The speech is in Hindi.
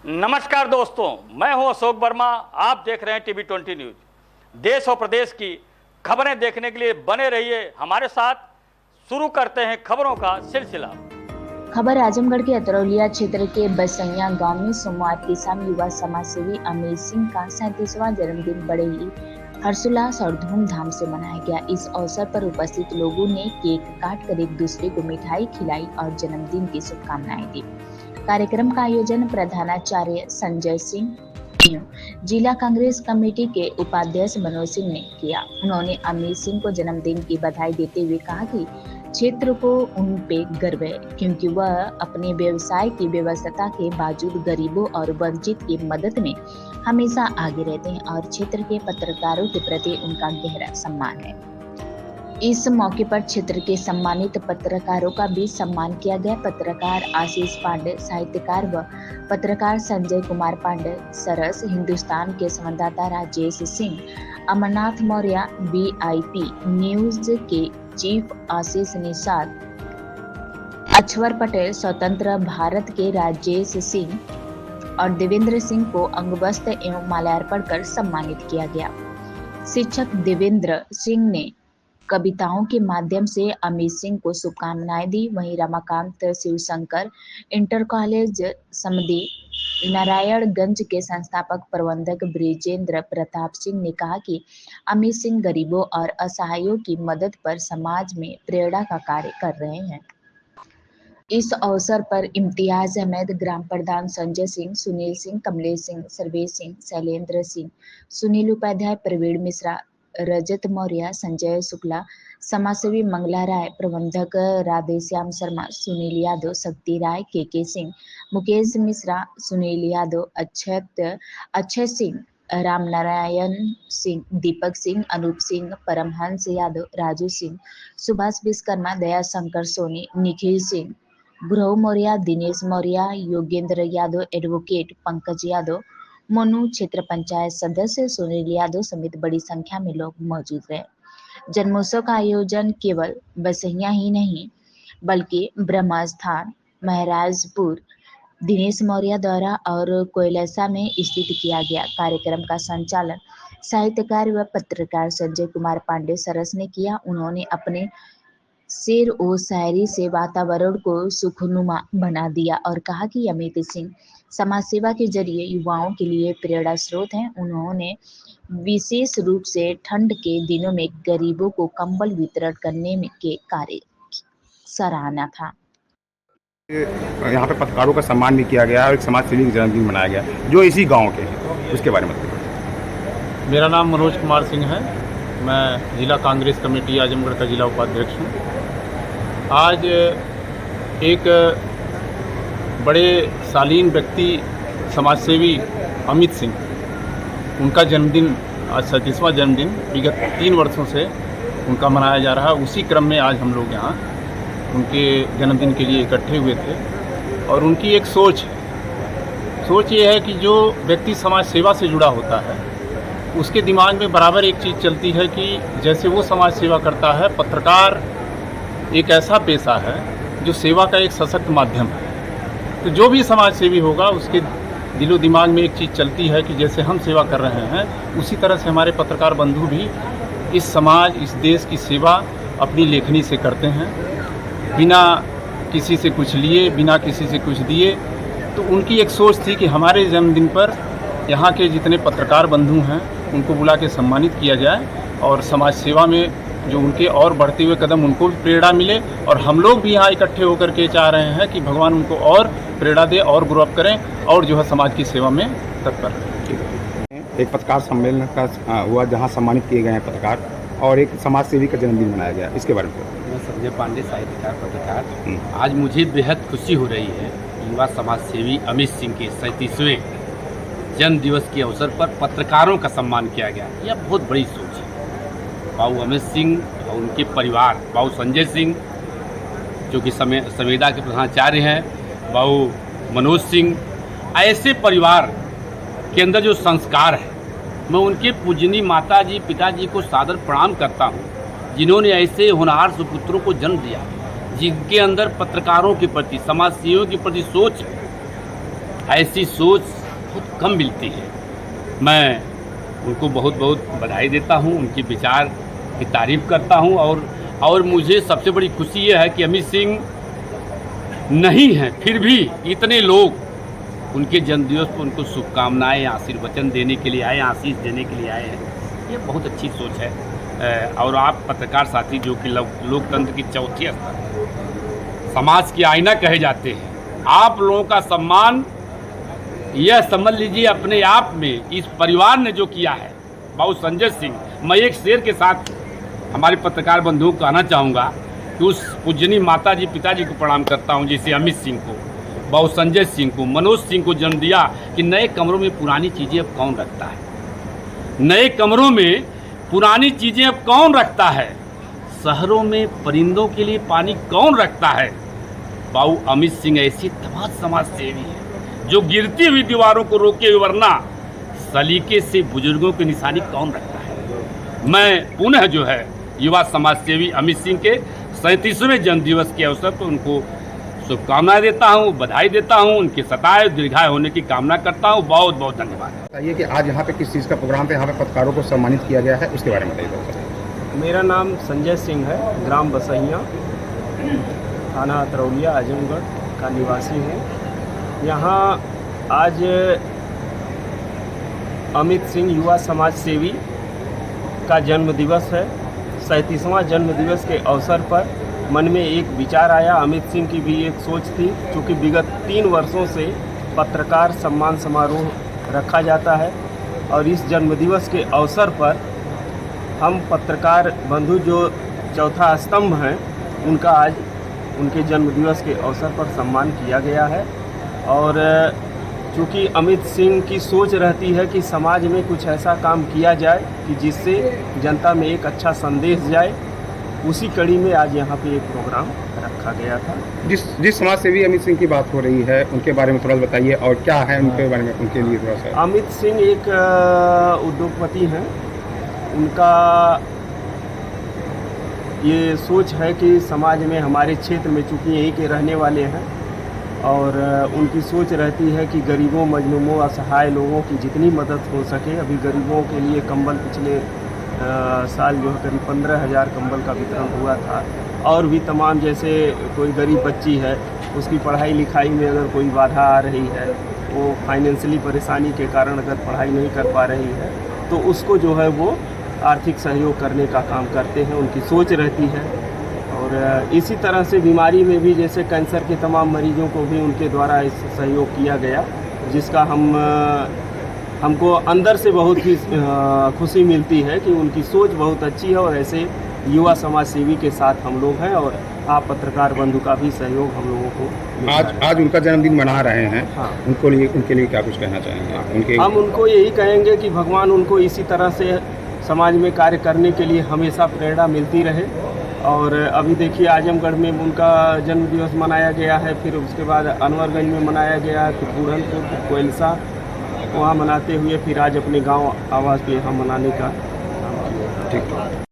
नमस्कार दोस्तों, मैं हूं अशोक वर्मा। आप देख रहे हैं टीवी 20 न्यूज। देश और प्रदेश की खबरें देखने के लिए बने रहिए हमारे साथ। शुरू करते हैं खबरों का सिलसिला। खबर आजमगढ़ के अतरौलिया क्षेत्र के बसैया गांव में सोमवार की शाम युवा समाज सेवी अमित सिंह का 37वां जन्मदिन बड़े ही हर्षोल्लास और धूमधाम से मनाया गया। इस अवसर पर उपस्थित लोगों ने केक काटकर एक दूसरे को मिठाई खिलाई और जन्मदिन की शुभकामनाएं दी। कार्यक्रम का आयोजन प्रधानाचार्य संजय सिंह, जिला कांग्रेस कमेटी के उपाध्यक्ष मनोज सिंह ने किया। उन्होंने अमित सिंह को जन्मदिन की बधाई देते हुए कहा कि क्षेत्र को उन पे गर्व है, क्योंकि वह अपने व्यवसाय की व्यवस्था के बावजूद गरीबों और वंचित की मदद में हमेशा आगे रहते हैं और क्षेत्र के पत्रकारों के प्रति उनका गहरा सम्मान है। इस मौके पर क्षेत्र के सम्मानित पत्रकारों का भी सम्मान किया गया। पत्रकार आशीष पांडे, साहित्यकार व पत्रकार संजय कुमार पांडे, सरस हिंदुस्तान के संवाददाता राजेश सिंह, अमरनाथ मौर्य, VIP न्यूज के चीफ आशीष निषाद, अक्षवर पटेल, स्वतंत्र भारत के राजेश सिंह और देवेंद्र सिंह को अंगवस्त्र एवं माल्यार्पण कर सम्मानित किया गया। शिक्षक देवेंद्र सिंह ने कविताओं के माध्यम से अमित सिंह को शुभकामनाएं दी। वहीं रमाकांत शिवशंकर इंटर कॉलेज समदी नारायणगंज के संस्थापक प्रबंधक ब्रिजेंद्र प्रताप सिंह ने कहा कि अमित सिंह गरीबों और असहायों की मदद पर समाज में प्रेरणा का कार्य कर रहे हैं। इस अवसर पर इम्तियाज अहमद, ग्राम प्रधान संजय सिंह, सुनील सिंह, कमलेश सिंह, सर्वेश सिंह, शैलेंद्र सिंह, सुनील उपाध्याय, प्रवीण मिश्रा, रजत मौर्य, संजय शुक्ला, समाजसेवी मंगला राय, प्रबंधक राधेश्याम शर्मा, सुनील यादव, शक्ति राय, के सिंह, मुकेश मिश्रा, सुनील यादव, अक्षय सिंह, रामनारायण सिंह, दीपक सिंह, अनूप सिंह, परमहंस यादव, राजू सिंह, सुभाष विश्वकर्मा, दया शंकर सोनी, निखिल सिंह, भ्रव मौर्य, दिनेश मौर्य, योगेंद्र यादव, एडवोकेट पंकज यादव, मोनू, क्षेत्र पंचायत सदस्य सुनील यादव समेत बड़ी संख्या में लोग मौजूद रहे। जन्मोत्सव का आयोजन केवल बसैया ही नहीं बल्कि ब्रह्मस्थान, महाराजपुर, दिनेश मौर्य द्वारा और कोयलसा में स्थित किया गया। कार्यक्रम का संचालन साहित्यकार व पत्रकार संजय कुमार पांडे सरस ने किया। उन्होंने अपने शेर और शायरी से वातावरण को सुखनुमा बना दिया और कहा कि अमित सिंह समाज सेवा के जरिए युवाओं के लिए प्रेरणा स्रोत हैं। उन्होंने विशेष रूप से ठंड के दिनों में गरीबों को कंबल वितरण करने में के कार्य सराहना था। यहाँ पे पत्रकारों का सम्मान भी किया गया और एक समाज सेवी जन्मदिन मनाया गया जो इसी गांव के हैं, उसके बारे में बताइए। मेरा नाम मनोज कुमार सिंह है। मैं जिला कांग्रेस कमेटी आजमगढ़ का जिला उपाध्यक्ष हूँ। आज एक बड़े शालीन व्यक्ति समाजसेवी अमित सिंह, उनका जन्मदिन आज 37वां जन्मदिन विगत 3 वर्षों से उनका मनाया जा रहा है। उसी क्रम में आज हम लोग यहाँ उनके जन्मदिन के लिए इकट्ठे हुए थे और उनकी एक सोच ये है कि जो व्यक्ति समाज सेवा से जुड़ा होता है उसके दिमाग में बराबर एक चीज़ चलती है कि जैसे वो समाज सेवा करता है, पत्रकार एक ऐसा पेशा है जो सेवा का एक सशक्त माध्यम है। तो जो भी समाज सेवी होगा उसके दिलो दिमाग में एक चीज़ चलती है कि जैसे हम सेवा कर रहे हैं उसी तरह से हमारे पत्रकार बंधु भी इस समाज, इस देश की सेवा अपनी लेखनी से करते हैं, बिना किसी से कुछ लिए, बिना किसी से कुछ दिए। तो उनकी एक सोच थी कि हमारे जन्मदिन पर यहाँ के जितने पत्रकार बंधु हैं उनको बुला के सम्मानित किया जाए और समाज सेवा में जो उनके और बढ़ते हुए कदम उनको भी प्रेरणा मिले और हम लोग भी यहाँ इकट्ठे होकर के चाह रहे हैं कि भगवान उनको और प्रेरणा दे और ग्रो अप करें और जो है समाज की सेवा में तत्पर रहें। एक पत्रकार सम्मेलन का हुआ जहाँ सम्मानित किए गए हैं पत्रकार और एक समाज सेवी का जन्मदिन मनाया गया, इसके बारे में। मैं संजय पांडे, साहित्यकार, पत्रकार। आज मुझे बेहद खुशी हो रही है। युवा समाज सेवी अमित सिंह के 37वें जन्म दिवस के अवसर पर पत्रकारों का सम्मान किया गया। यह बहुत बड़ी सोच है। बाबू अमित सिंह और उनके परिवार, बाबू संजय सिंह जो कि संविदा के प्रधानाचार्य हैं, बाबू मनोज सिंह, ऐसे परिवार के अंदर जो संस्कार है, मैं उनके पूजनी माता जी, पिताजी को सादर प्रणाम करता हूँ जिन्होंने ऐसे होनहार सुपुत्रों को जन्म दिया, जिनके अंदर पत्रकारों के प्रति, समाज सेवियों के प्रति सोच ऐसी सोच बहुत कम मिलती है। मैं उनको बहुत बहुत बधाई देता हूँ, उनके विचार की तारीफ करता हूँ। और मुझे सबसे बड़ी खुशी ये है कि अमित सिंह नहीं हैं, फिर भी इतने लोग उनके जन्मदिवस पर उनको शुभकामनाएं, आशीर्वचन देने के लिए आए, आशीष देने के लिए आए हैं। ये बहुत अच्छी सोच है। और आप पत्रकार साथी जो कि लोकतंत्र की चौथी स्तर, समाज की आईना कहे जाते हैं, आप लोगों का सम्मान यह समझ लीजिए अपने आप में इस परिवार ने जो किया है। बाबू संजय सिंह, मैं एक शेर के साथ हमारे पत्रकार बंधुओं को कहना चाहूँगा कि उस पूजनी माता जी पिताजी को प्रणाम करता हूँ, जैसे अमित सिंह को, बाबू संजय सिंह को, मनोज सिंह को जन्म दिया कि नए कमरों में पुरानी चीज़ें अब कौन रखता है, नए कमरों में पुरानी चीज़ें अब कौन रखता है, शहरों में परिंदों के लिए पानी कौन रखता है। बाबू अमित सिंह ऐसी तमाम समाज सेवी है जो गिरती हुई दीवारों को रोके, वरना सलीके से बुजुर्गों की निशानी कौन रखता है। मैं पुनः जो है युवा समाज सेवी अमित सिंह के 37वें जन्मदिवस के अवसर पर उनको शुभकामनाएं देता हूं, बधाई देता हूं, उनके सताए दीर्घायु होने की कामना करता हूं। बहुत बहुत धन्यवाद। बताइए कि आज यहाँ पे किस चीज़ का प्रोग्राम पे यहाँ पे पत्रकारों को सम्मानित किया गया है, उसके बारे में बताइए। मेरा नाम संजय सिंह है, ग्राम बसैया, थाना अतरौलिया, आजमगढ़ का निवासी हूँ। यहाँ आज अमित सिंह युवा समाज सेवी का जन्म दिवस है। 37वां जन्म दिवस के अवसर पर मन में एक विचार आया। अमित सिंह की भी एक सोच थी, क्योंकि विगत 3 वर्षों से पत्रकार सम्मान समारोह रखा जाता है और इस जन्मदिवस के अवसर पर हम पत्रकार बंधु जो चौथा स्तंभ हैं, उनका आज उनके जन्मदिवस के अवसर पर सम्मान किया गया है। और चूँकि अमित सिंह की सोच रहती है कि समाज में कुछ ऐसा काम किया जाए कि जिससे जनता में एक अच्छा संदेश जाए, उसी कड़ी में आज यहाँ पे एक प्रोग्राम रखा गया था। जिस समाज सेवी अमित सिंह की बात हो रही है, उनके बारे में थोड़ा बताइए और क्या है उनके बारे में, उनके लिए थोड़ा सा। अमित सिंह एक उद्योगपति हैं। उनका ये सोच है कि समाज में, हमारे क्षेत्र में, चूँकि यहीं के रहने वाले हैं, और उनकी सोच रहती है कि गरीबों, मजलूमों, असहाय लोगों की जितनी मदद हो सके। अभी गरीबों के लिए कंबल पिछले साल जो है करीब 15,000 कंबल का वितरण हुआ था। और भी तमाम, जैसे कोई गरीब बच्ची है, उसकी पढ़ाई लिखाई में अगर कोई बाधा आ रही है, वो फाइनेंशियली परेशानी के कारण अगर पढ़ाई नहीं कर पा रही है, तो उसको जो है वो आर्थिक सहयोग करने का काम करते हैं। उनकी सोच रहती है। और इसी तरह से बीमारी में भी, जैसे कैंसर के तमाम मरीजों को भी उनके द्वारा इस सहयोग किया गया, जिसका हमको अंदर से बहुत ही खुशी मिलती है कि उनकी सोच बहुत अच्छी है। और ऐसे युवा समाज सेवी के साथ हम लोग हैं, और आप पत्रकार बंधु का भी सहयोग हम लोगों को आज उनका जन्मदिन मना रहे हैं। हाँ, उनके लिए क्या कुछ कहना चाहेंगे? हम उनको यही कहेंगे कि भगवान उनको इसी तरह से समाज में कार्य करने के लिए हमेशा प्रेरणा मिलती रहे। और अभी देखिए, आजमगढ़ में उनका जन्म दिवस मनाया गया है, फिर उसके बाद अनवरगंज में मनाया गया है, फिर बुरहानपुर, फिर कोयलसा, वहाँ मनाते हुए फिर आज अपने गांव आवास पे यहाँ मनाने का। ठीक है।